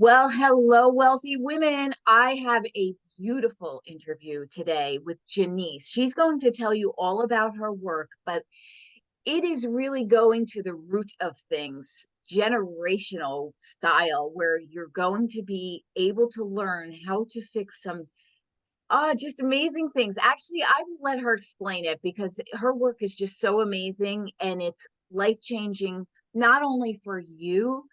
Well, hello, wealthy women. I have a beautiful interview today with Janese. She's going to tell you all about her work, but it is really going to the root of things, generational style, where you're going to be able to learn how to fix some just amazing things. Actually, I will let her explain it because her work is just so amazing and it's life changing, not only for you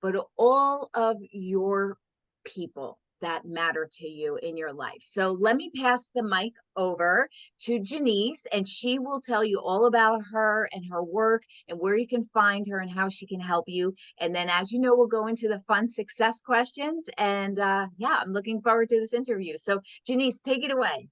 but all of your people that matter to you in your life. So let me pass the mic over to Janese, and she will tell you all about her and her work and where you can find her and how she can help you. And then, as you know, we'll go into the fun success questions. And yeah, I'm looking forward to this interview. So, Janese, take it away.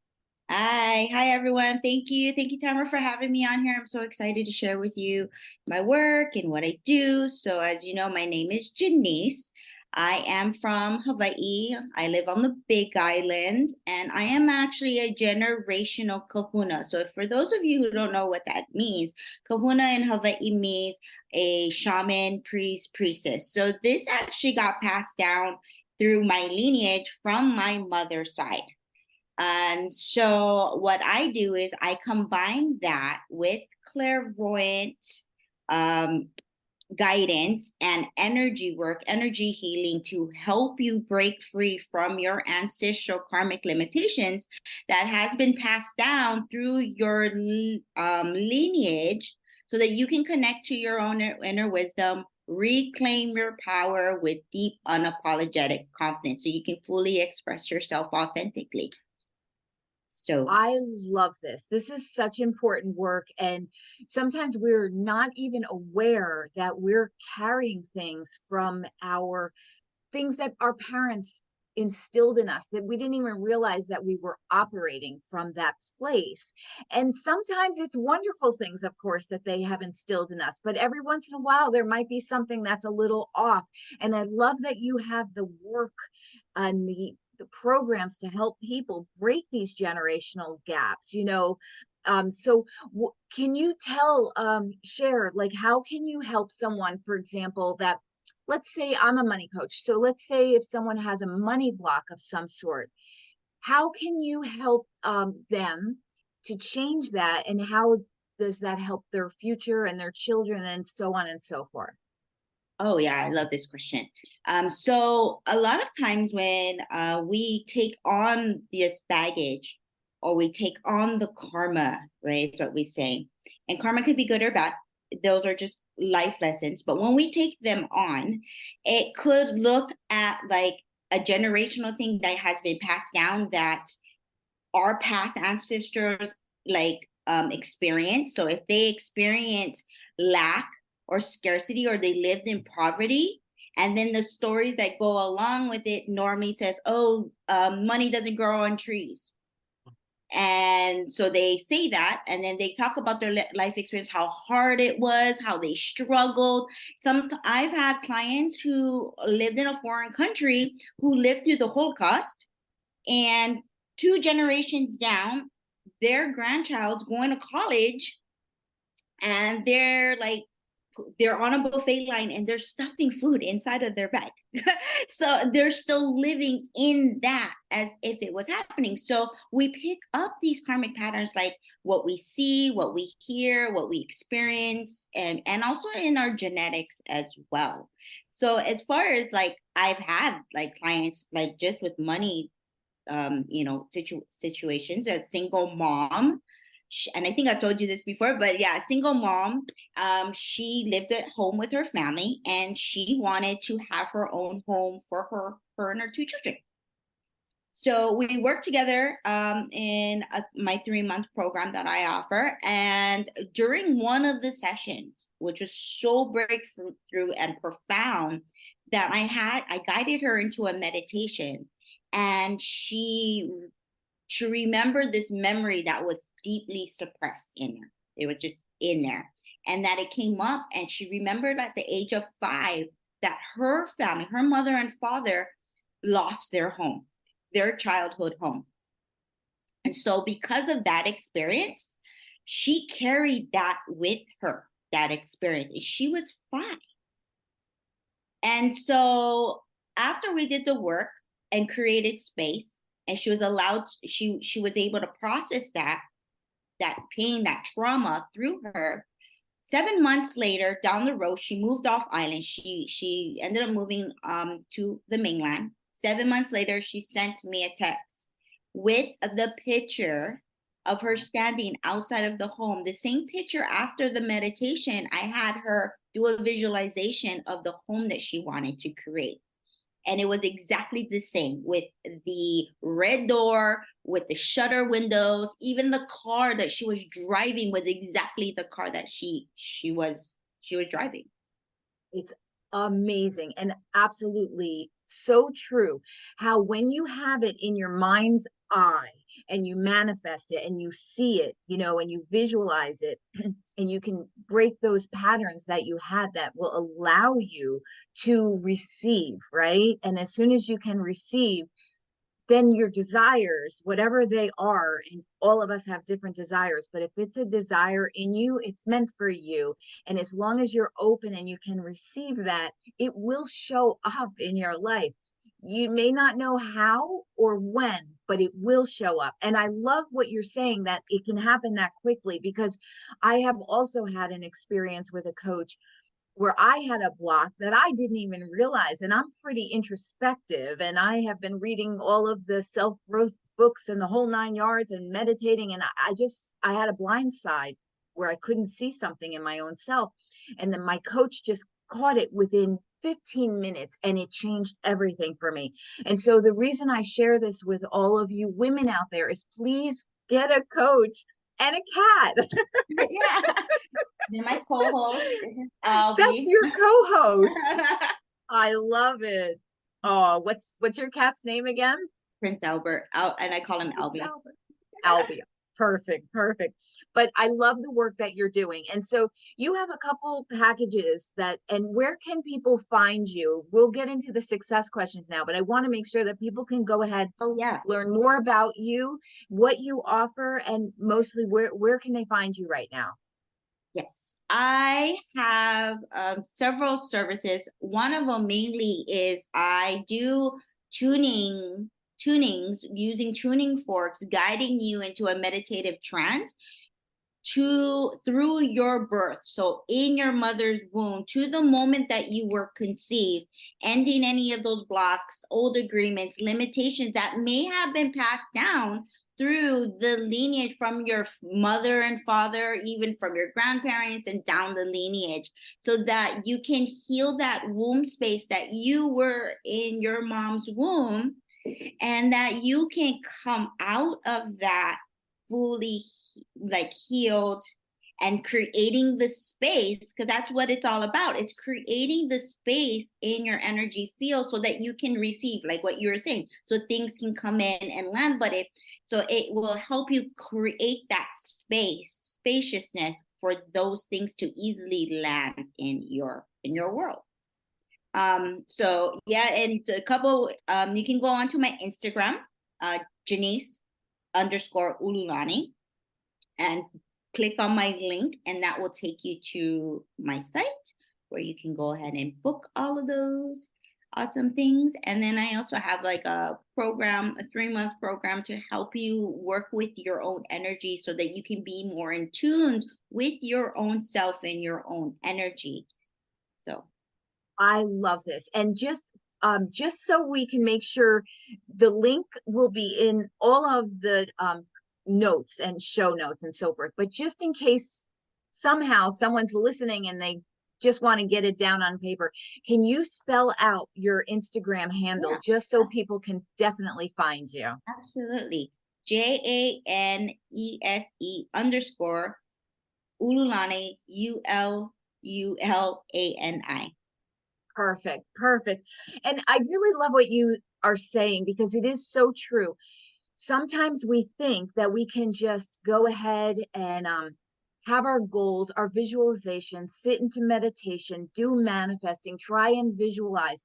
Hi everyone. Thank you, Tamara, for having me on here. I'm so excited to share with you my work and what I do. So, as you know, my name is Janese. I am from Hawaii. I live on the Big Island, and I am actually a generational kahuna. So, for those of you who don't know what that means, kahuna in Hawaii means a shaman, priest, priestess. So, this actually got passed down through my lineage from my mother's side. And so what I do is I combine that with clairvoyant um, guidance and energy work, energy healing to help you break free from your ancestral karmic limitations that has been passed down through your lineage so that you can connect to your own inner wisdom, reclaim your power with deep, unapologetic confidence so you can fully express yourself authentically. So, I love this. This is such important work. And sometimes we're not even aware that we're carrying things from our things that our parents instilled in us that we didn't even realize that we were operating from that place. And sometimes it's wonderful things, of course, that they have instilled in us, but every once in a while there might be something that's a little off. And I love that you have the work and the programs to help people break these generational gaps, so can you share, like, how can you help someone, for example, that, let's say I'm a money coach. So let's say if someone has a money block of some sort, how can you help them to change that? And how does that help their future and their children and so on and so forth? oh yeah, I love this question. So a lot of times when we take on this baggage or we take on the karma, right? Is what we say. And karma could be good or bad. Those are just life lessons. But when we take them on, it could look at like a generational thing that has been passed down that our past ancestors experience. So if they experience lack or scarcity or they lived in poverty, and then the stories that go along with it normally says, oh, money doesn't grow on trees. And so they say that, and then they talk about their life experience, how hard it was, how they struggled. I've had clients who lived in a foreign country who lived through the Holocaust, and two generations down, their grandchild's going to college, and they're on a buffet line and they're stuffing food inside of their bag. So they're still living in that as if it was happening. So we pick up these karmic patterns, like what we see, what we hear, what we experience, and also in our genetics as well. So as far as like I've had like clients like just with money situations, a single mom, and I think I've told you this before, but yeah, single mom. She lived at home with her family, and she wanted to have her own home for her and her two children. So we worked together in my 3 month program that I offer. And during one of the sessions, which was so breakthrough and profound, that I guided her into a meditation, and she remembered this memory that was deeply suppressed in her. It was just in there. And that it came up, and she remembered at the age of 5 that her family, her mother and father, lost their home, their childhood home. And so, because of that experience, she carried that with her, that experience. And she was 5. And so after we did the work and created space, and she was allowed, she was able to process that pain, that trauma through her. 7 months later, down the road, she moved off island. She ended up moving to the mainland. 7 months later, she sent me a text with the picture of her standing outside of the home. The same picture after the meditation, I had her do a visualization of the home that she wanted to create. And it was exactly the same, with the red door, with the shutter windows. Even the car that she was driving was exactly the car that she was driving. It's amazing and absolutely so true. How when you have it in your mind's eye and you manifest it and you see it, and you visualize it, and you can break those patterns that you had that will allow you to receive, right? And as soon as you can receive, then your desires, whatever they are, and all of us have different desires, but if it's a desire in you, it's meant for you. And as long as you're open and you can receive that, it will show up in your life. You may not know how or when, but it will show up. And I love what you're saying, that it can happen that quickly, because I have also had an experience with a coach where I had a block that I didn't even realize. And I'm pretty introspective, and I have been reading all of the self-growth books and the whole 9 yards and meditating. And I had a blind side where I couldn't see something in my own self. And then my coach just caught it within 15 minutes, and it changed everything for me. And so the reason I share this with all of you women out there is, please get a coach and a cat. Yeah. Then my co-host is That's Albie. your co-host. I love it. Oh, what's your cat's name again? Prince Albert, and I call him It's Albie. Albert. Albia. Perfect, perfect. But I love the work that you're doing. And so you have a couple packages and where can people find you? We'll get into the success questions now, but I want to make sure that people can go ahead, Oh yeah. learn more about you, what you offer, and mostly where can they find you right now? Yes, I have several services. One of them mainly is I do tunings using tuning forks, guiding you into a meditative trance through your birth. So in your mother's womb to the moment that you were conceived, ending any of those blocks, old agreements, limitations that may have been passed down through the lineage from your mother and father, even from your grandparents and down the lineage, so that you can heal that womb space that you were in your mom's womb, and that you can come out of that fully like healed, and creating the space, because that's what it's all about. It's creating the space in your energy field so that you can receive, like what you were saying, so things can come in and land. But it will help you create that spaciousness for those things to easily land in your world. So yeah, and a couple, you can go onto my Instagram, Janese _Ululani, and click on my link, and that will take you to my site where you can go ahead and book all of those awesome things. And then I also have like a 3-month program to help you work with your own energy so that you can be more in tune with your own self and your own energy. So I love this. And just so we can make sure, the link will be in all of the notes and show notes and so forth. But just in case somehow someone's listening and they just want to get it down on paper, can you spell out your Instagram handle yeah, just so people can definitely find you? absolutely. JANESE _Ululani ULULANI. Perfect, perfect. And I really love what you are saying, because it is so true. Sometimes we think that we can just go ahead and have our goals, our visualization, sit into meditation, do manifesting, try and visualize.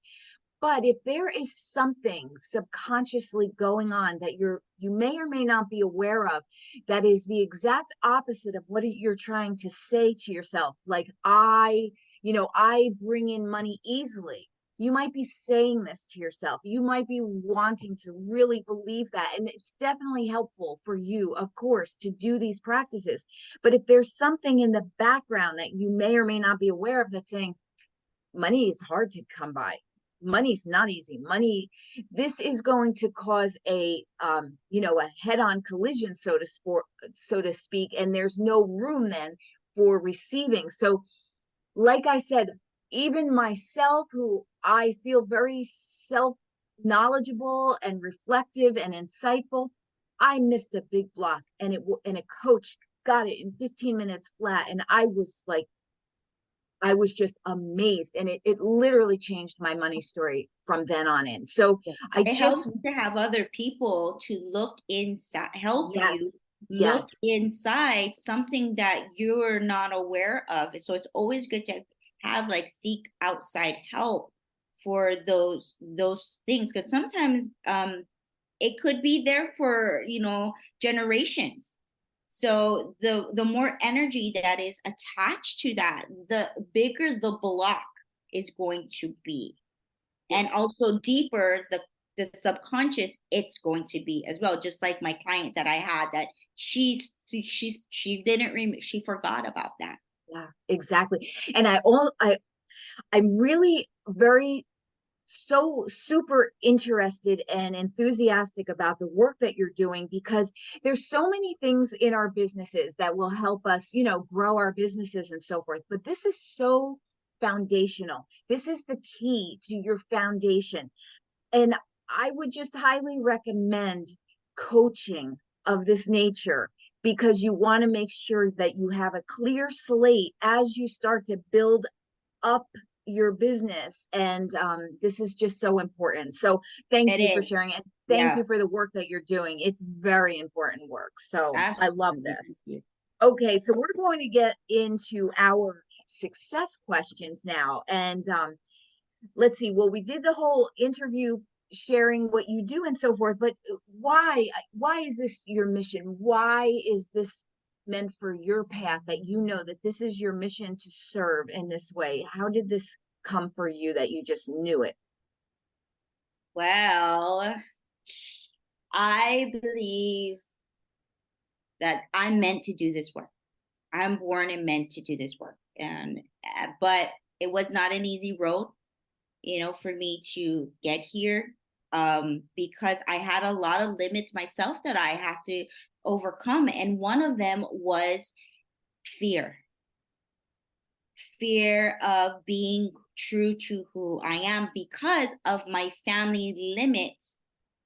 But if there is something subconsciously going on that you may or may not be aware of, that is the exact opposite of what you're trying to say to yourself, like I bring in money easily. You might be saying this to yourself. You might be wanting to really believe that. And it's definitely helpful for you, of course, to do these practices. But if there's something in the background that you may or may not be aware of that's saying, money is hard to come by, money's not easy, money, this is going to cause a a head-on collision, so to speak, and there's no room then for receiving. So like I said, even myself, who I feel very self knowledgeable and reflective and insightful, I missed a big block, and a coach got it in 15 minutes flat, and I was just amazed, and it literally changed my money story from then on in. So I It helps just, to have other people to look inside, help you yes, look yes, inside something that you're not aware of. So it's always good to have like seek outside help for those things, because sometimes it could be there for generations. So the more energy that is attached to that, the bigger the block is going to be, and yes. also deeper the subconscious it's going to be as well. Just like my client that I had, that she didn't she forgot about that. Yeah, exactly. And I'm really very so super interested and enthusiastic about the work that you're doing, because there's so many things in our businesses that will help us, grow our businesses and so forth. But this is so foundational. This is the key to your foundation. And I would just highly recommend coaching of this nature, because you want to make sure that you have a clear slate as you start to build up your business. And this is just so important. So thank It you for is. sharing it. Thank Yeah, you for the work that you're doing. It's very important work. So I love absolutely. Thank this. you. Okay, so we're going to get into our success questions now. And let's see, well, we did the whole interview sharing what you do and so forth, but why is this your mission? Why is this meant for your path, that that this is your mission to serve in this way? How did this come for you that you just knew it? Well, I believe that I'm meant to do this work. I'm born and meant to do this work, and but it was not an easy road, for me to get here, because I had a lot of limits myself that I had to overcome. And one of them was fear, fear of being true to who I am because of my family limits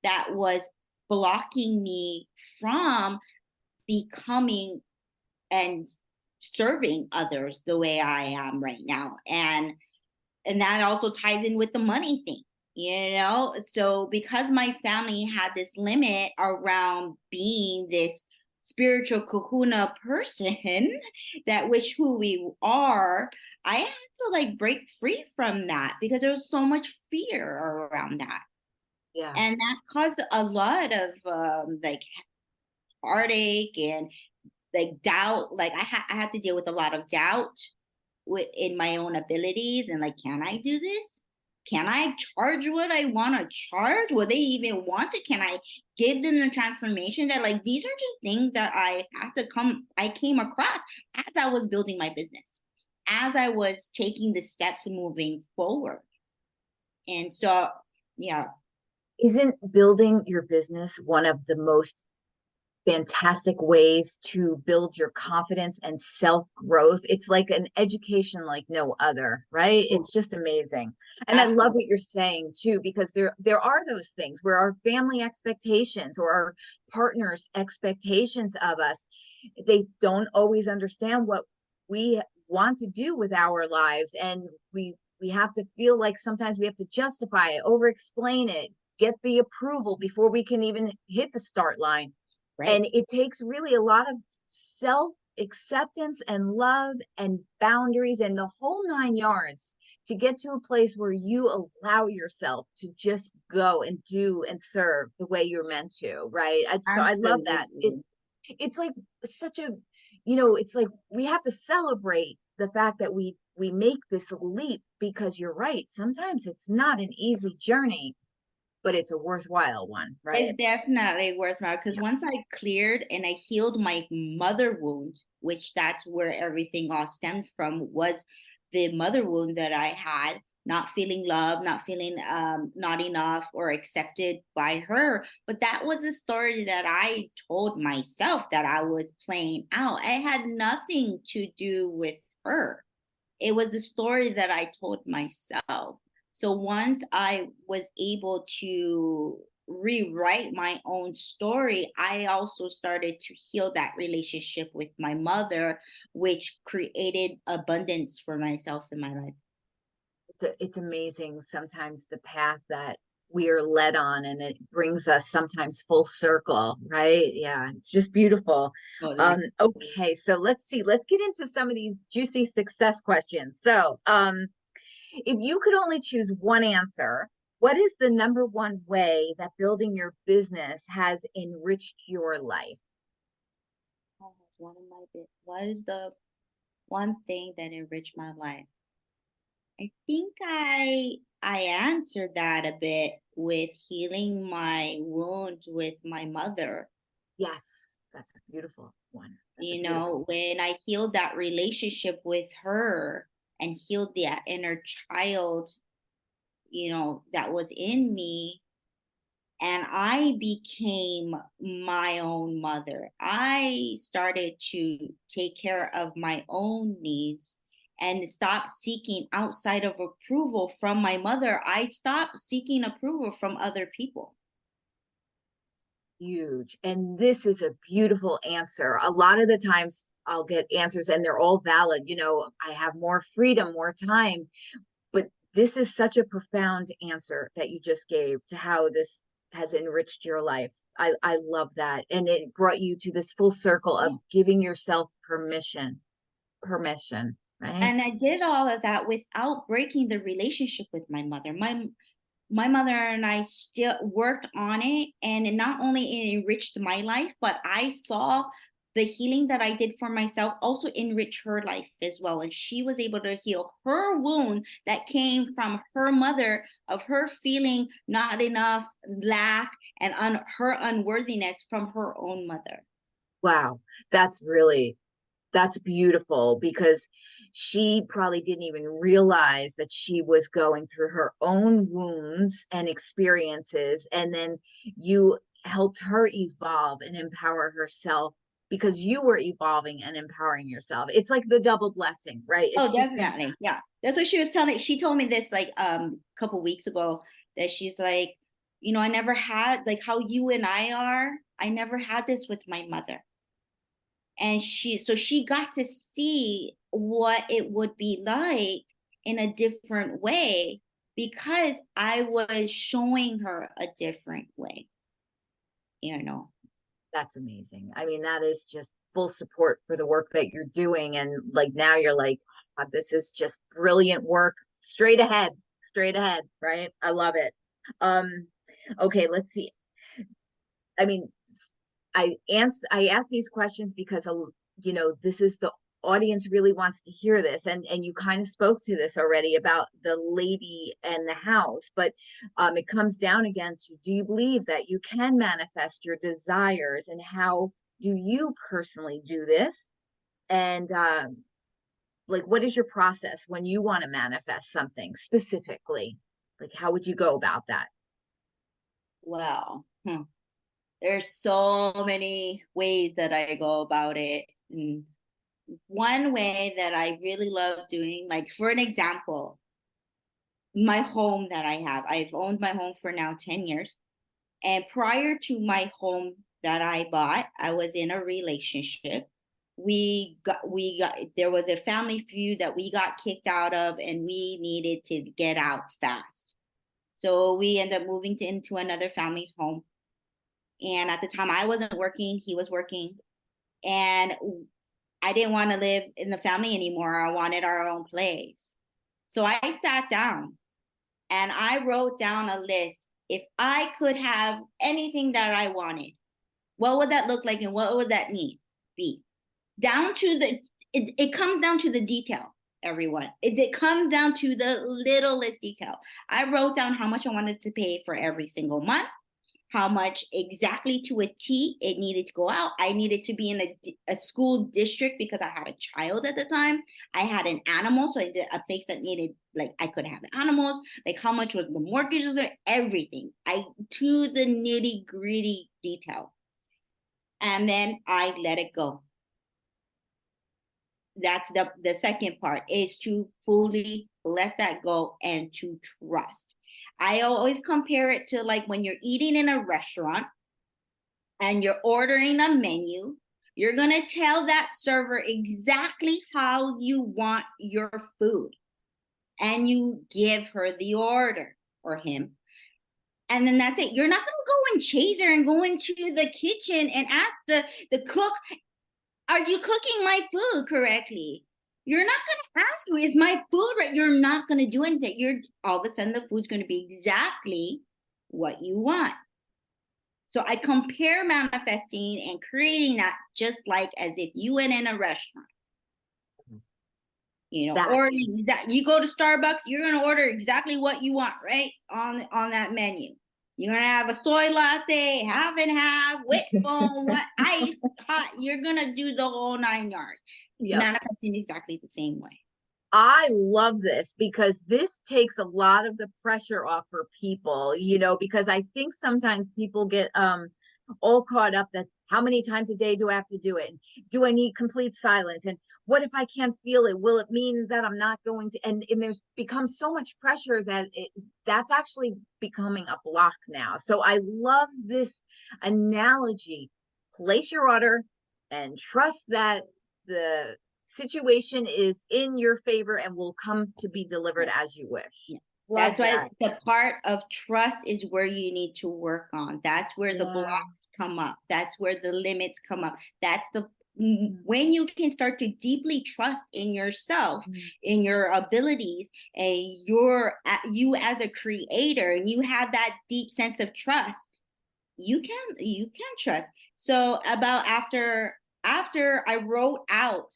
that was blocking me from becoming and serving others the way I am right now. And that also ties in with the money thing, so because my family had this limit around being this spiritual kahuna person that which who we are, I had to like break free from that because there was so much fear around that, and Yes. that caused a lot of like heartache and like doubt. Like I had to deal with a lot of doubt in my own abilities, and like, can I do this? Can I charge what I want to charge? Will they even want it? Can I give them the transformation? That like, these are just things that I came across as I was building my business, as I was taking the steps moving forward. And so, yeah. Isn't building your business one of the most fantastic ways to build your confidence and self growth? It's like an education like no other, right? Oh, It's just amazing. And I love absolutely. what you're saying too, because there are those things where our family expectations or our partners expectations of us, they don't always understand what we want to do with our lives, and we have to feel like sometimes we have to justify it, over explain it, get the approval before we can even hit the start line. Right. And it takes really a lot of self acceptance and love and boundaries and the whole 9 yards to get to a place where you allow yourself to just go and do and serve the way you're meant to, right? So I love that. Absolutely. It's like such a, it's like we have to celebrate the fact that we we make this leap, because you're right. Sometimes it's not an easy journey, but it's a worthwhile one, right? It's definitely worthwhile because Yeah. once I cleared and I healed my mother wound, which that's where everything all stemmed from, was the mother wound that I had, not feeling loved, not feeling not enough or accepted by her. But that was a story that I told myself that I was playing out. It had nothing to do with her. It was a story that I told myself. So once I was able to rewrite my own story, I also started to heal that relationship with my mother, which created abundance for myself in my life. It's amazing sometimes the path that we are led on, and it brings us sometimes full circle, right? Yeah, it's just beautiful. Totally. Okay, so let's see. Let's get into some of these juicy success questions. So, if you could only choose one answer, what is the number one way that building your business has enriched your life? Oh, that's one of my what is the one thing that enriched my life? I think I answered that a bit with healing my wound with my mother. Yes, that's a beautiful one. That's a You beautiful. know, when I healed that relationship with her and healed that inner child, that was in me, and I became my own mother. I started to take care of my own needs and stop seeking outside of approval from my mother. I stopped seeking approval from other people. Huge. And this is a beautiful answer. A lot of the times I'll get answers and they're all valid. I have more freedom, more time. But this is such a profound answer that you just gave to how this has enriched your life. I love that. And it brought you to this full circle of giving yourself permission. Permission, right? And I did all of that without breaking the relationship with my mother. My mother and I still worked on it, and it not only it enriched my life, but I saw the healing that I did for myself also enrich her life as well. And she was able to heal her wound that came from her mother, of her feeling not enough, lack, and her unworthiness from her own mother. Wow. That's beautiful, because she probably didn't even realize that she was going through her own wounds and experiences. And then you helped her evolve and empower herself because you were evolving and empowering yourself. It's like the double blessing, right? Oh, It's just definitely. fantastic. Yeah. That's what she was telling. She told me this like a couple weeks ago, that she's like, I never had like how you and I are. I never had this with my mother. And she got to see what it would be like in a different way because I was showing her a different way, you know. That's amazing. I mean, that is just full support for the work that you're doing. And like now you're like, "Oh, this is just brilliant work. Straight ahead, right? I love it. Um, okay, let's see. I mean, I ask these questions because this is the audience really wants to hear this, and you kind of spoke to this already about the lady and the house, but it comes down again to, do you believe that you can manifest your desires, and how do you personally do this? And like, what is your process when you want to manifest something specifically? Like, how would you go about that? Well, there's so many ways that I go about it. And one way that I really love doing, like for an example, my home that I have. I've owned my home for now 10 years. And prior to my home that I bought, I was in a relationship. We got there was a family feud that we got kicked out of, and we needed to get out fast. So we ended up moving into another family's home. And at the time I wasn't working, he was working. And I didn't want to live in the family anymore. I wanted our own place. So I sat down and I wrote down a list. If I could have anything that I wanted, what would that look like and what would that need be? Down to it comes down to the detail. everyone. It comes down to the littlest detail. I wrote down how much I wanted to pay for every single month, how much exactly to a T it needed to go out. I needed to be in a school district because I had a child at the time. I had an animal, so I did a place that needed, like, I could have the animals, like how much was the mortgage, everything. I to the nitty gritty detail. And then I let it go. That's the second part, is to fully let that go and to trust. I always compare it to like when you're eating in a restaurant and you're ordering a menu, you're going to tell that server exactly how you want your food, and you give her the order, or him. And then that's it. You're not going to go and chase her and go into the kitchen and ask the cook, are you cooking my food correctly? You're not going to ask you, is my food right? You're not going to do anything. You're all of a sudden the food's going to be exactly what you want. So I compare manifesting and creating that just like as if you went in a restaurant. You know, you go to Starbucks, you're going to order exactly what you want, right? On that menu. You're going to have a soy latte, half and half, with foam, ice, hot. You're going to do the whole 9 yards. Yep. Manifesting exactly the same way. I love this because this takes a lot of the pressure off for people, you know, because I think sometimes people get all caught up that how many times a day do I have to do it? Do I need complete silence? And what if I can't feel it? Will it mean that I'm not going to? And there's become so much pressure that that's actually becoming a block now. So I love this analogy. Place your order and trust that the situation is in your favor and will come to be delivered as you wish. Yeah. That's why the part of trust is where you need to work on. That's where the blocks come up. That's where the limits come up. That's when you can start to deeply trust in yourself, in your abilities, and you as a creator, and you have that deep sense of trust. You can trust. So about after I wrote out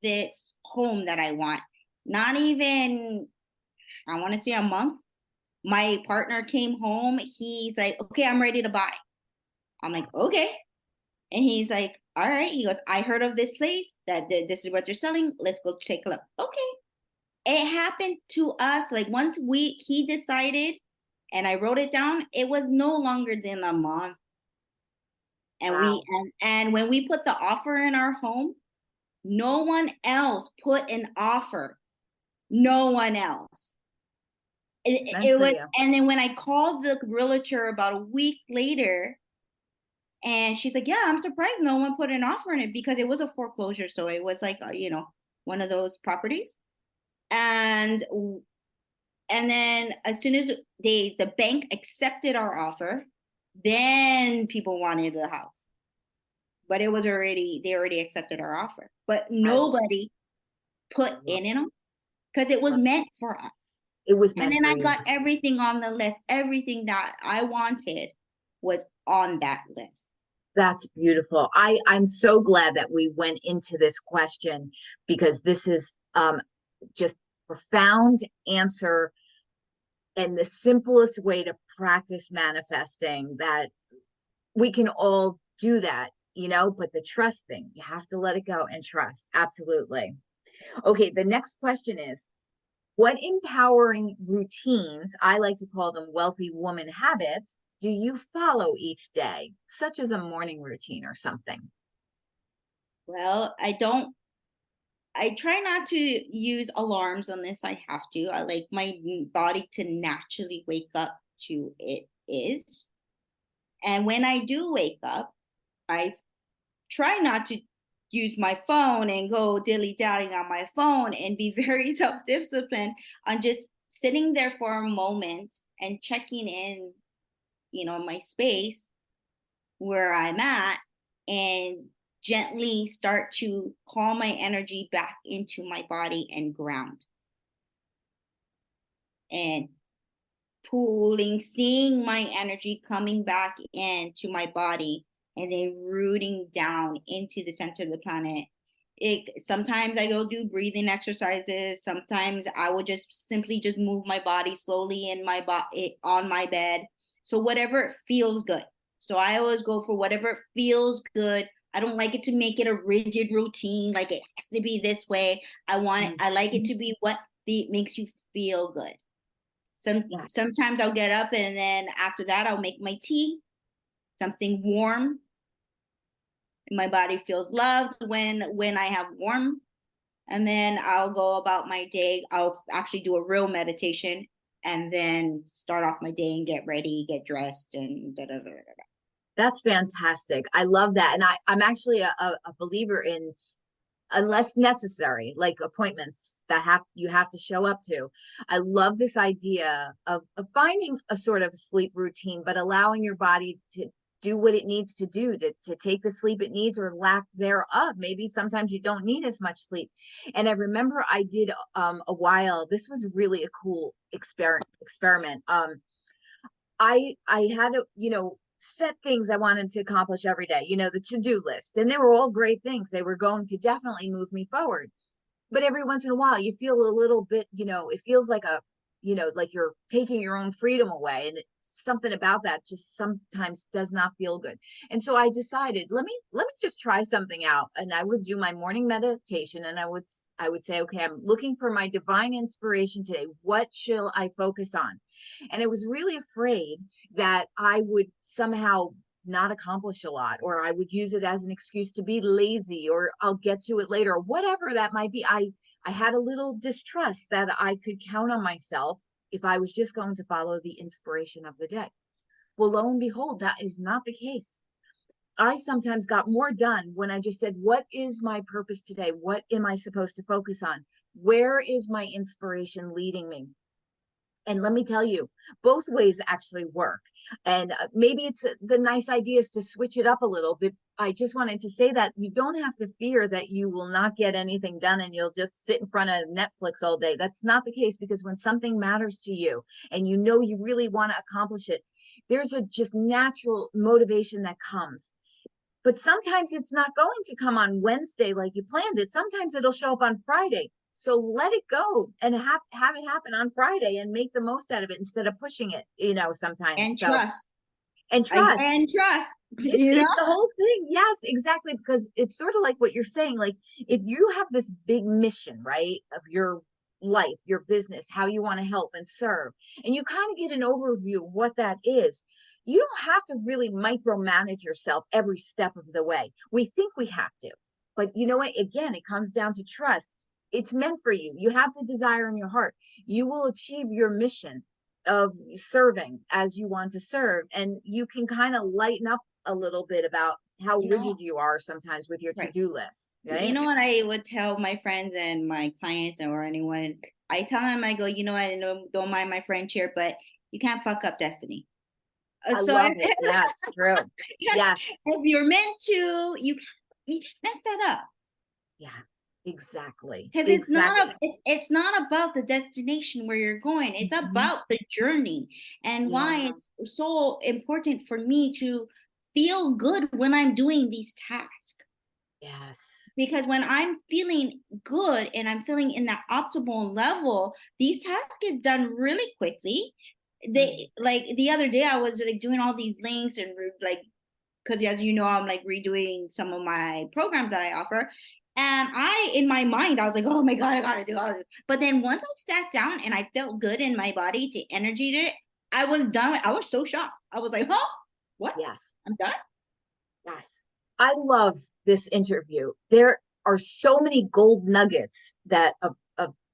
this home that I want, not even, I want to say a month, my partner came home. He's like, okay, I'm ready to buy. I'm like, okay. And he's like, all right. He goes, I heard of this place that this is what they're selling. Let's go take a look. Okay. It happened to us like once he decided and I wrote it down, it was no longer than a month. And wow. And when we put the offer in our home, no one else put an offer. No one else. It was, and then when I called the realtor about a week later, and she's like, yeah, I'm surprised no one put an offer in it because it was a foreclosure. So it was like, one of those properties. And then as soon as the bank accepted our offer, then people wanted the house. But they already accepted our offer. But nobody put in it because it was meant for us. It was meant. And then I got everything on the list. Everything that I wanted was on that list. That's beautiful. I'm so glad that we went into this question because this is just profound answer and the simplest way to practice manifesting, that we can all do that, but the trust thing, you have to let it go and trust. Absolutely. Okay, the next question is, what empowering routines, I like to call them wealthy woman habits, do you follow each day, such as a morning routine or something? Well, I try not to use alarms unless I have to. I like my body to naturally wake up to it is. And when I do wake up, I try not to use my phone and go dilly-dallying on my phone and be very self-disciplined on just sitting there for a moment and checking in, my space where I'm at, and gently start to call my energy back into my body and ground. And seeing my energy coming back into my body and then rooting down into the center of the planet Sometimes I go do breathing exercises. Sometimes I will just simply just move my body slowly in my body on my bed. So whatever feels good. So I always go for whatever feels good. I don't like it to make it a rigid routine, like it has to be this way. I like it Mhm. to be what makes you feel good. Yes. Sometimes I'll get up and then after that I'll make my tea, something warm. My body feels loved when I have warm, and then I'll go about my day. I'll actually do a real meditation and then start off my day and get ready, get dressed, and da da da da. That's fantastic. I love that. And I'm actually a believer in, unless necessary, like appointments that you have to show up to. I love this idea of finding a sort of sleep routine, but allowing your body to do what it needs to do to take the sleep it needs or lack thereof. Maybe sometimes you don't need as much sleep. And I remember I did a while, this was really a cool experiment. I had to, set things I wanted to accomplish every day, the to-do list. And they were all great things. They were going to definitely move me forward. But every once in a while you feel a little bit, it feels like like you're taking your own freedom away. And something about that just sometimes does not feel good. And so I decided, let me just try something out. And I would do my morning meditation, and I would say, okay, I'm looking for my divine inspiration today. What shall I focus on? And I was really afraid that I would somehow not accomplish a lot, or I would use it as an excuse to be lazy, or I'll get to it later, or whatever that might be. I had a little distrust that I could count on myself if I was just going to follow the inspiration of the day. Well, lo and behold, that is not the case. I sometimes got more done when I just said, what is my purpose today? What am I supposed to focus on? Where is my inspiration leading me? And let me tell you, both ways actually work. And maybe it's the nice idea is to switch it up a little bit. I just wanted to say that you don't have to fear that you will not get anything done and you'll just sit in front of Netflix all day. That's not the case, because when something matters to you and you really want to accomplish it, there's a just natural motivation that comes. But sometimes it's not going to come on Wednesday like you planned it. Sometimes it'll show up on Friday. So let it go and have it happen on Friday and make the most out of it instead of pushing it, sometimes. And So, trust. and trust. Again, trust. It's You know? it's the whole thing. Yes, exactly. Because it's sort of like what you're saying. Like, if you have this big mission, right, of your life, your business, how you want to help and serve, and you kind of get an overview of what that is, you don't have to really micromanage yourself every step of the way. We think we have to, but you know what? Again, it comes down to trust. It's meant for you. You have the desire in your heart. You will achieve your mission of serving as you want to serve, and you can kind of lighten up a little bit about how You know, rigid you are sometimes with your right. to-do list, You right? know what I would tell my friends and my clients or anyone? I tell them, I go, I don't mind my friend here, but you can't fuck up destiny. I So love it. Yeah, it's true. Yes. if you're meant to, you mess that up. Yeah, exactly. Because Exactly. it's not about the destination where you're going. It's Mhm. about the journey, and why Yeah. it's so important for me to feel good when I'm doing these tasks. Yes. Because when I'm feeling good and I'm feeling in that optimal level, these tasks get done really quickly. Mm. They like the other day I was like doing all these links and like, because as you know, I'm like redoing some of my programs that I offer. And in my mind, I was like, oh my God, I gotta do all this. But then once I sat down and I felt good in my body to energy it, I was done. I was so shocked. I was like, huh? What? Yes. I'm done? Yes. I love this interview. There are so many gold nuggets that of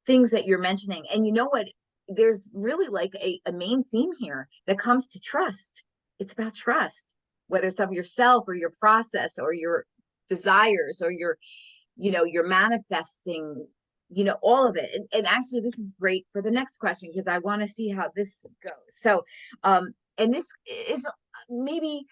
things that you're mentioning. And you know what? There's really like a main theme here that comes to trust. It's about trust, whether it's of yourself or your process or your desires or your manifesting, all of it. And actually, this is great for the next question because I want to see how this goes. So, and this is maybe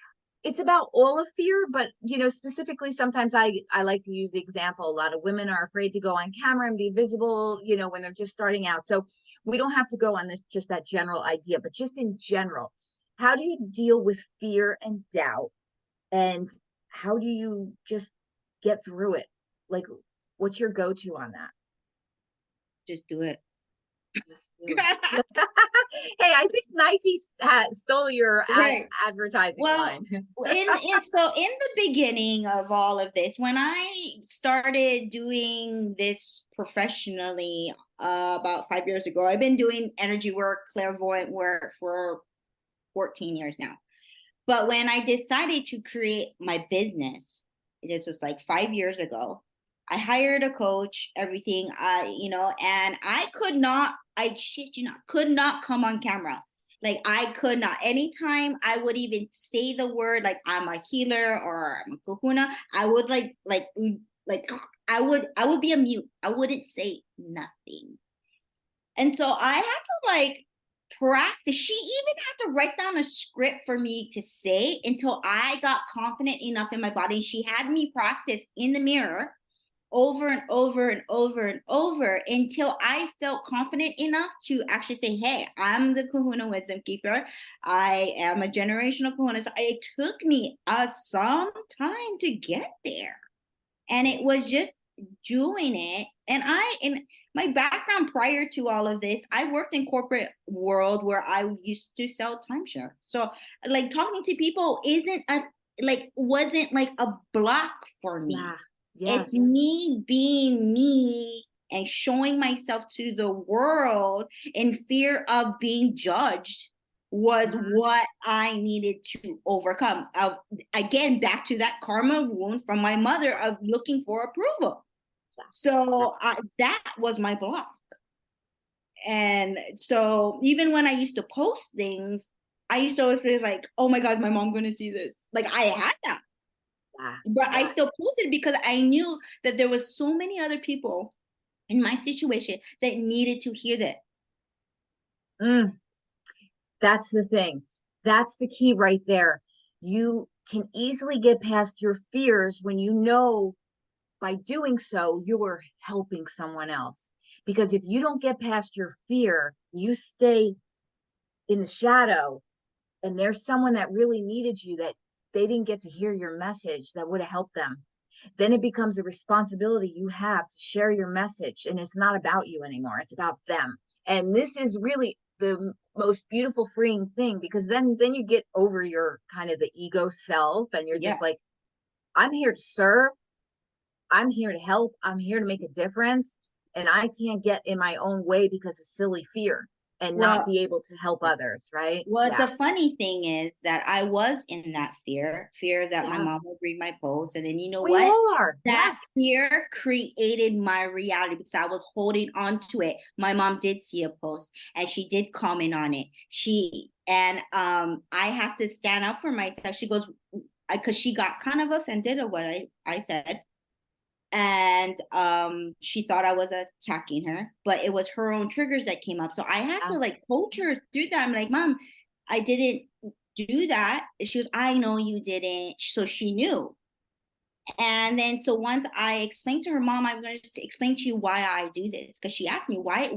it's about all of fear, but specifically, sometimes I like to use the example. A lot of women are afraid to go on camera and be visible, when they're just starting out. So we don't have to go on this just that general idea, but just in general, how do you deal with fear and doubt, and how do you just get through it? Like, What's your go-to on that? Just do it. Just do it. Hey, I think Nike stole your Right. advertising Well, line. in the beginning of all of this, when I started doing this professionally about 5 years ago, I've been doing energy work, clairvoyant work for 14 years now. But when I decided to create my business, this was like 5 years ago, I hired a coach, everything, and I could not, I shit you not, could not come on camera. Like I could not. Anytime I would even say the word like I'm a healer or I'm a kahuna, I would like I would be a mute. I wouldn't say nothing. And so I had to like practice. She even had to write down a script for me to say until I got confident enough in my body. She had me practice in the mirror over and over and over and over until I felt confident enough to actually say, hey, I'm the kahuna wisdom keeper. I am a generational kahuna. So it took me some time to get there. And it was just doing it. And in my background prior to all of this, I worked in corporate world where I used to sell timeshare. So like talking to people wasn't like a block for me. Yeah. It's Yes. me being me and showing myself to the world in fear of being judged was Mhm. what I needed to overcome. Again, back to that karma wound from my mother of looking for approval. So that was my block. And so even when I used to post things, I used to always feel like, oh my God, my mom gonna see this. Like I had that. Yeah. But I Yes. still posted because I knew that there was so many other people in my situation that needed to hear that. Mm, that's the thing. That's the key right there. You can easily get past your fears when you know by doing so, you're helping someone else. Because if you don't get past your fear, you stay in the shadow, and there's someone that really needed you that they didn't get to hear your message that would have helped them. Then it becomes a responsibility you have to share your message. And it's not about you anymore, it's about them. And this is really the most beautiful freeing thing, because then you get over your kind of the ego self, and you're Yeah. just like, I'm here to serve, I'm here to help, I'm here to make a difference, and I can't get in my own way because of silly fear and not Well, be able to help others, right? well, Yeah. the funny thing is that I was in that fear that my Yeah. mom would read my post. And then you know We what? all are. Yeah. That fear created my reality because I was holding on to it. My mom did see a post and she did comment on it. I had to stand up for myself. She goes, because she got kind of offended at what I said. And she thought I was attacking her, but it was her own triggers that came up. So I had Yeah. to like coach her through that. I'm like, Mom, I didn't do that. She was, I know you didn't. So she knew. And then so once I explained to her, Mom, I'm going to explain to you why I do this. Because she asked me, why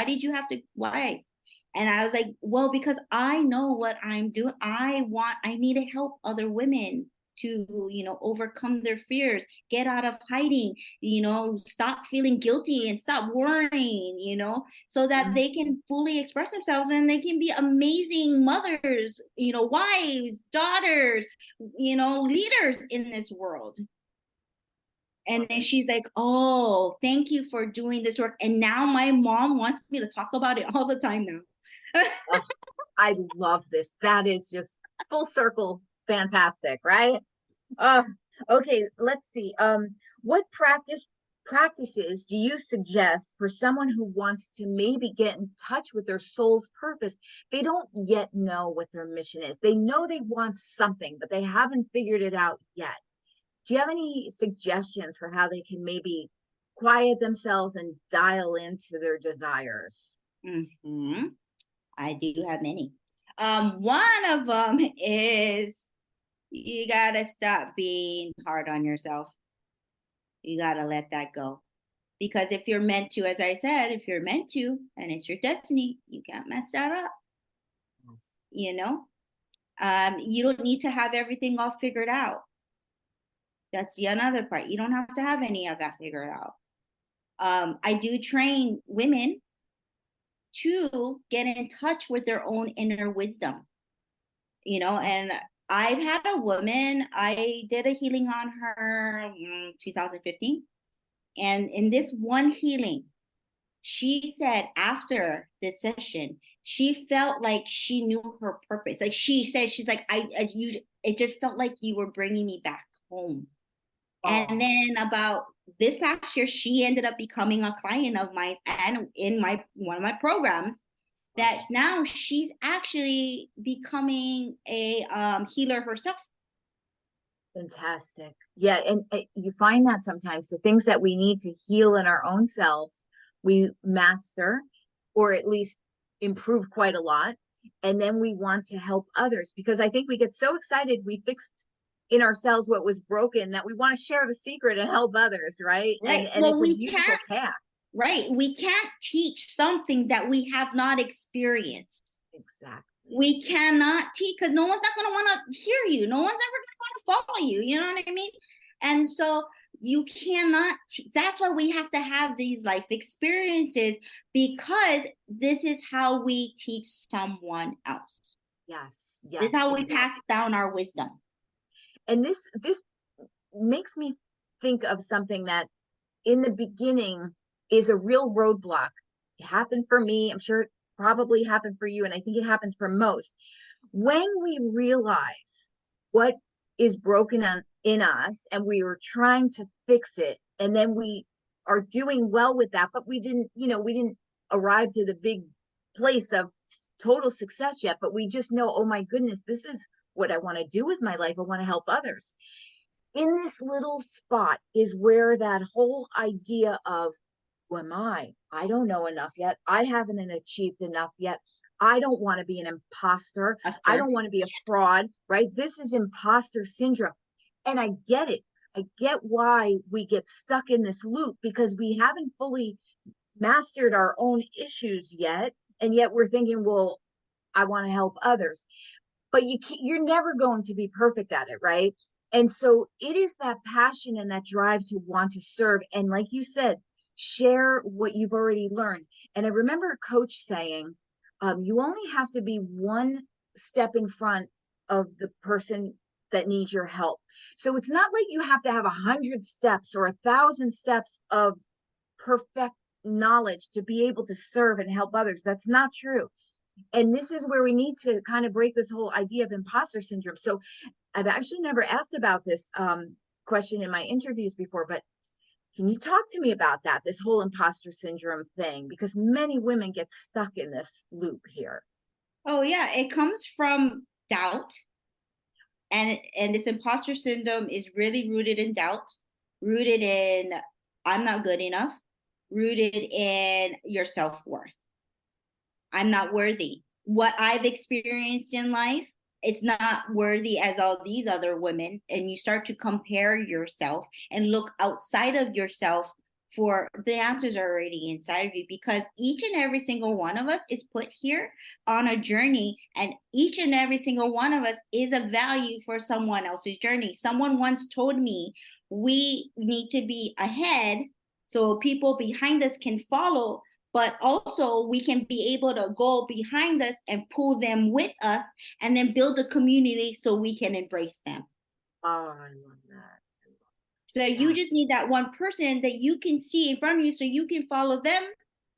did you have to, why? And I was like, well, because I know what I'm doing. I need to help other women to, overcome their fears, get out of hiding, stop feeling guilty and stop worrying, so that Mhm. they can fully express themselves and they can be amazing mothers, wives, daughters, leaders in this world. And Love then it. she's like, oh, thank you for doing this work. And now my mom wants me to talk about it all the time now. Oh, I love this. That is just full circle fantastic, right? Uh, okay, let's see. What practices do you suggest for someone who wants to maybe get in touch with their soul's purpose? They don't yet know what their mission is. They know they want something, but they haven't figured it out yet. Do you have any suggestions for how they can maybe quiet themselves and dial into their desires? Mm-hmm. I do have many. One of them is you gotta stop being hard on yourself. You gotta let that go. Because if you're meant to, as I said, if you're meant to and it's your destiny, you can't mess that up, Yes. you know? You don't need to have everything all figured out. That's the another part. You don't have to have any of that figured out. I do train women to get in touch with their own inner wisdom, and I've had a woman, I did a healing on her 2015. And in this one healing, she said after this session, she felt like she knew her purpose. Like she said, she's like, it just felt like you were bringing me back home. And Oh, then about this past year, she ended up becoming a client of mine and in my one of my programs. That now she's actually becoming a healer herself. fantastic. Yeah, and you find that sometimes the things that we need to heal in our own selves, we master or at least improve quite a lot. And then we want to help others because I think we get so excited we fixed in ourselves what was broken that we want to share the secret and help others, right? Right. And Well, it's a we can't. beautiful path. Right. We can't teach something that we have not experienced. Exactly. We cannot teach because no one's not going to want to hear you. No one's ever going to want to follow you. You know what I mean? And so you cannot, that's why we have to have these life experiences, because this is how we teach someone else. Yes, This is yes, how we exactly. pass down our wisdom. And this makes me think of something that in the beginning is a real roadblock. It happened for me. I'm sure it probably happened for you. And I think it happens for most. When we realize what is broken in us and we are trying to fix it, and then we are doing well with that, but we didn't arrive to the big place of total success yet, but we just know, oh my goodness, this is what I want to do with my life. I want to help others. In this little spot is where that whole idea of who am I? I don't know enough yet. I haven't achieved enough yet. I don't want to be an imposter. I Esther. don't want to be a fraud, right? This is imposter syndrome. And I get it. I get why we get stuck in this loop because we haven't fully mastered our own issues yet. And yet we're thinking, well, I want to help others. But you're never going to be perfect at it, right? And so it is that passion and that drive to want to serve. And like you said, share what you've already learned. And I remember a coach saying, you only have to be one step in front of the person that needs your help. So it's not like you have to have 100 steps or 1,000 steps of perfect knowledge to be able to serve and help others. That's not true. And this is where we need to kind of break this whole idea of imposter syndrome. So I've actually never asked about this question in my interviews before, but can you talk to me about that, this whole imposter syndrome thing? Because many women get stuck in this loop here. Oh yeah, it comes from doubt, and this imposter syndrome is really rooted in doubt, rooted in I'm not good enough, rooted in your self-worth. I'm not worthy. What I've experienced in life, it's not worthy as all these other women. And you start to compare yourself and look outside of yourself for the answers are already inside of you, because each and every single one of us is put here on a journey, and each and every single one of us is a value for someone else's journey. Someone once told me we need to be ahead so people behind us can follow, but also we can be able to go behind us and pull them with us and then build a community so we can embrace them. Oh, I love that. So you Yeah. just need that one person that you can see in front of you so you can follow them,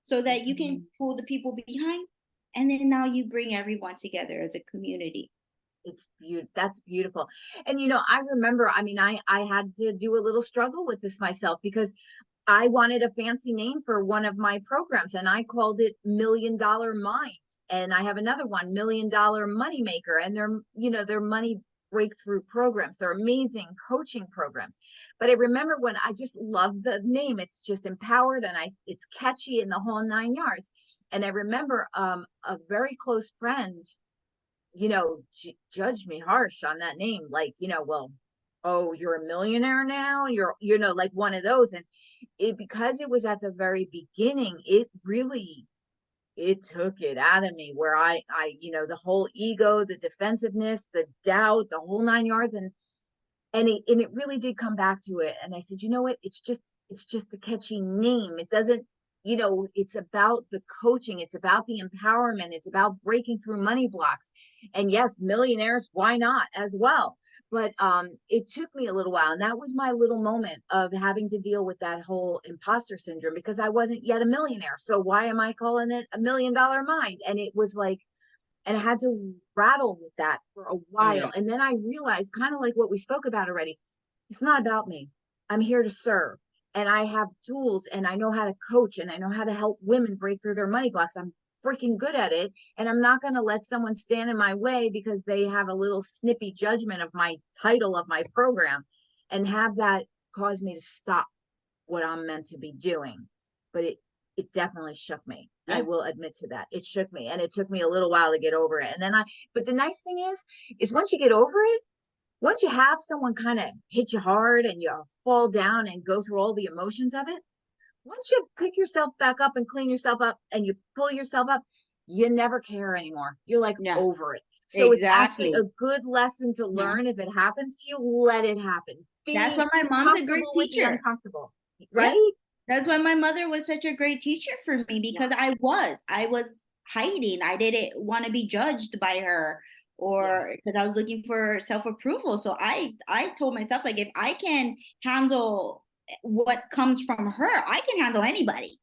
so that you can Mhm. pull the people behind. And then now you bring everyone together as a community. It's beautiful. That's beautiful. And I remember, I mean, I had to do a little struggle with this myself because I wanted a fancy name for one of my programs and I called it $1,000,000 Mind. And I have another one, $1,000,000 Money Maker. And they're money breakthrough programs. They're amazing coaching programs. But I remember when I just loved the name. It's just empowered and it's catchy in the whole 9 yards. And I remember a very close friend judged me harsh on that name. Like, well, oh, you're a millionaire now. You're like one of those. And because it was at the very beginning, it took it out of me where the whole ego, the defensiveness, the doubt, the whole 9 yards. And it really did come back to it. And I said, you know what? It's just it's just a catchy name. It doesn't, it's about the coaching, it's about the empowerment, it's about breaking through money blocks. And yes, millionaires, why not as well? But it took me a little while. And that was my little moment of having to deal with that whole imposter syndrome, because I wasn't yet a millionaire. So why am I calling it $1 million mind? And it was like, and I had to rattle with that for a while. And then I realized, kind of like what we spoke about already, it's not about me. I'm here to serve. And I have tools, and I know how to coach, and I know how to help women break through their money blocks. I'm freaking good at it. And I'm not going to let someone stand in my way because they have a little snippy judgment of my title of my program and have that cause me to stop what I'm meant to be doing. But it definitely shook me. Yeah. I will admit to that. It shook me, and it took me a little while to get over it. And then but the nice thing is once you get over it, once you have someone kind of hit you hard and you fall down and go through all the emotions of it, once you pick yourself back up and clean yourself up and you pull yourself up, you never care anymore. You're like over it. So it's actually a good lesson to learn. If it happens to you, let it happen. That's why my mom's a great teacher. Uncomfortable, right? Yeah. That's why my mother was such a great teacher for me, because I was hiding. I didn't want to be judged by her, or because I was looking for self-approval. So I told myself, like, if I can handle what comes from her, I can handle anybody.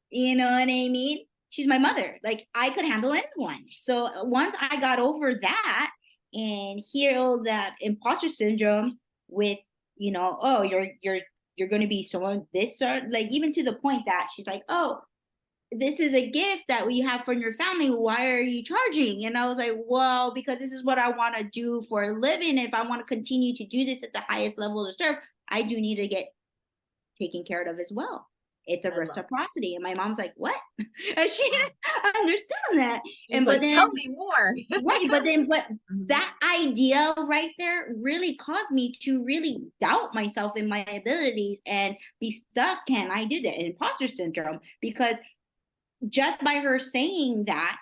You know what I mean? She's my mother. Like, I could handle anyone. So once I got over that and healed that imposter syndrome with, oh, you're going to be someone this, or like, even to the point that she's like, oh, this is a gift that we have from your family. Why are you charging? And I was like, well, because this is what I want to do for a living. If I want to continue to do this at the highest level to serve, I do need to get taken care of as well. It's a reciprocity. And my mom's like, what? And she didn't understand that. And but then, tell me more. Right. But that idea right there really caused me to really doubt myself in my abilities and be stuck. Can I do that? Imposter syndrome. Because just by her saying that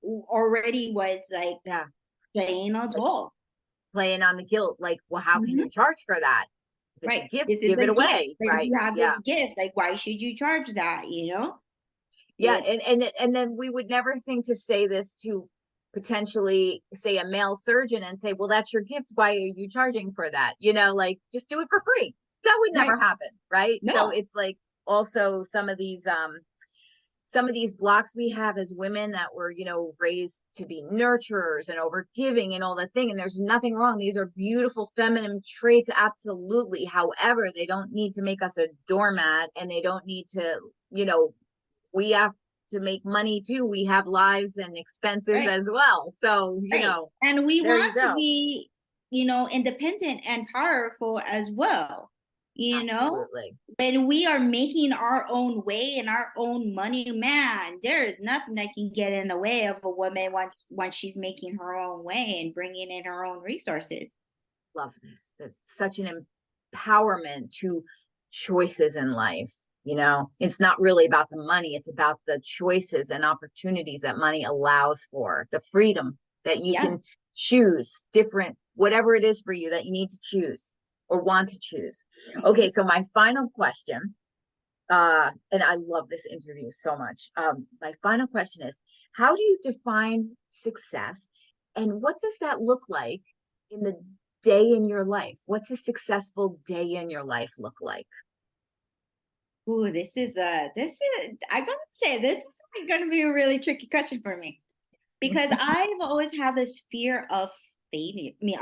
already was like playing a toll. Playing on the guilt. Like, well, how can you charge for that? Right. Gift, this is give it away. Like, right. You have this gift. Like, why should you charge that? Yeah. And then we would never think to say this to potentially say a male surgeon and say, well, that's your gift. Why are you charging for that? Like, just do it for free. That would never happen. Right. No. So it's like also some of these blocks we have as women that were, raised to be nurturers and overgiving and all that thing. And there's nothing wrong. These are beautiful feminine traits. Absolutely. However, they don't need to make us a doormat, and they don't need to, we have to make money too. We have lives and expenses as well. So, and we want to be, independent and powerful as well. Absolutely. When we are making our own way and our own money, man, there is nothing that can get in the way of a woman once she's making her own way and bringing in her own resources. Love this. That's such an empowerment to choices in life. It's not really about the money. It's about the choices and opportunities that money allows for, the freedom that you can choose different, whatever it is for you that you need to choose or want to choose. Okay, so my final question, and I love this interview so much. My final question is, how do you define success, and what does that look like in the day in your life? What's a successful day in your life look like? Ooh, this is I gotta say, this is gonna be a really tricky question for me, because I've always had this fear of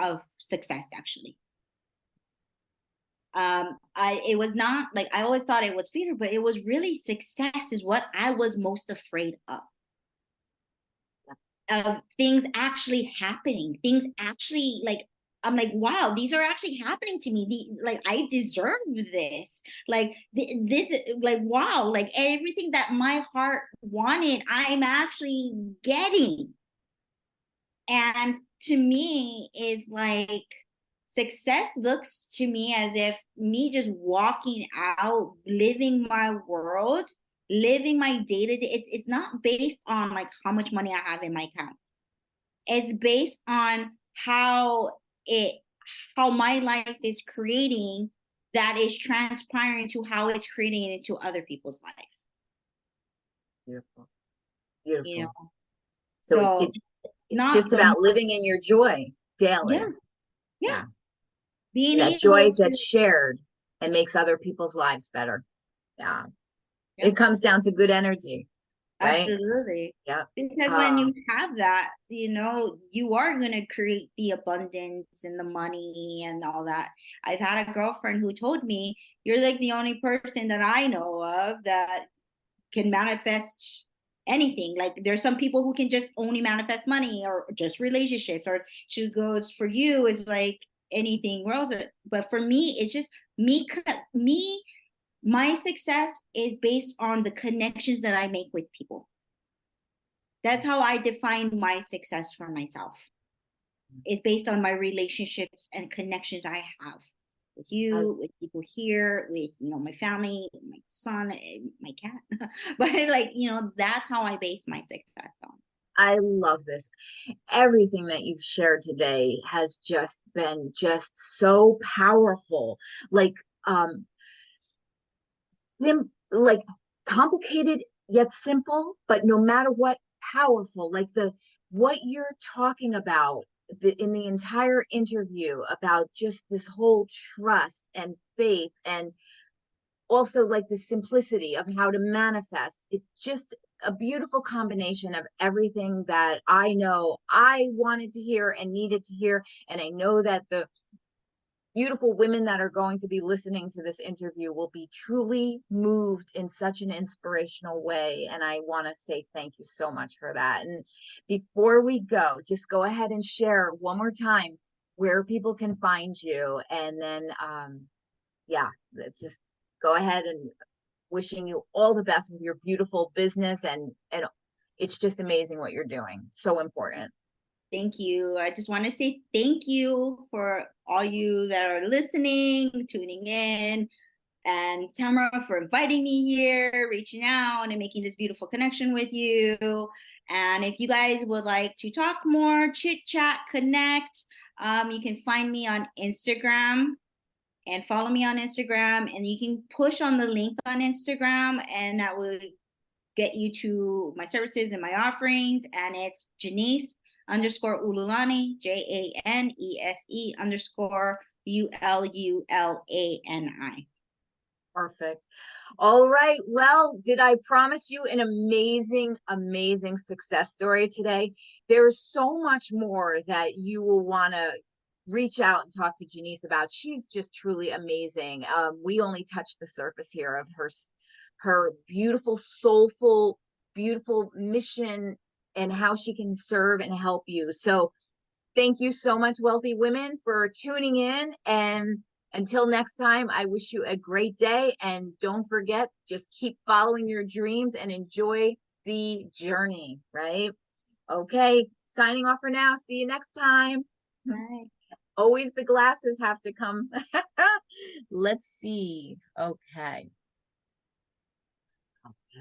of success, actually. It was not like, I always thought it was fear, but it was really success is what I was most afraid of things actually happening, things actually, like, I'm like, wow, these are actually happening to me. Like, I deserve this. Like, this, like, wow, like everything that my heart wanted, I'm actually getting. And to me, is like, success looks to me as if me just walking out, living my world, living my day-to-day. It's not based on like how much money I have in my account. It's based on how my life is creating that is transpiring to how it's creating into other people's lives. Beautiful. You Beautiful. know, So so it's not just the about living in your joy yeah, daily. yeah, Yeah. being That joy able that's to shared and makes other people's lives better. Yeah. yeah. It comes down to good energy, right? Absolutely. Yeah. Because when Uh, you have that, you are going to create the abundance and the money and all that. I've had a girlfriend who told me, you're like the only person that I know of that can manifest anything. Like there's some people who can just only manifest money or just relationships, or she goes, for you, it's like anything else. But for me, it's just me, my success is based on the connections that I make with people. That's how I define my success for myself. It's based on my relationships and connections I have with I, you, with people here, with my family, my son, my cat. But like, that's how I base my success on. I love this. Everything that you've shared today has just been just so powerful. Like, like complicated yet simple, but no matter what, powerful. Like what you're talking about in the entire interview about just this whole trust and faith, and also like the simplicity of how to manifest. It's just a beautiful combination of everything that I know I wanted to hear and needed to hear. And I know that the beautiful women that are going to be listening to this interview will be truly moved in such an inspirational way. And I want to say thank you so much for that. And before we go, just go ahead and share one more time where people can find you. And then, yeah, just go ahead, and wishing you all the best with your beautiful business. And it's just amazing what you're doing. So important. Thank you. I just want to say thank you for all you that are listening, tuning in, and Tamara for inviting me here, reaching out, and making this beautiful connection with you. And if you guys would like to talk more, chit chat, connect, you can find me on Instagram and follow me on Instagram. And you can push on the link on Instagram, and that will get you to my services and my offerings. And it's Janese underscore Ululani, Janese underscore ULULANI. Perfect. All right. Well, did I promise you an amazing, amazing success story today? There's so much more that you will want to reach out and talk to Janese about. She's just truly amazing. We only touched the surface here of her beautiful, soulful, beautiful mission and how she can serve and help you. So thank you so much, wealthy women, for tuning in. And until next time, I wish you a great day. And don't forget, just keep following your dreams and enjoy the journey, right? Okay, signing off for now. See you next time. Bye. Always the glasses have to come. Let's see. Okay.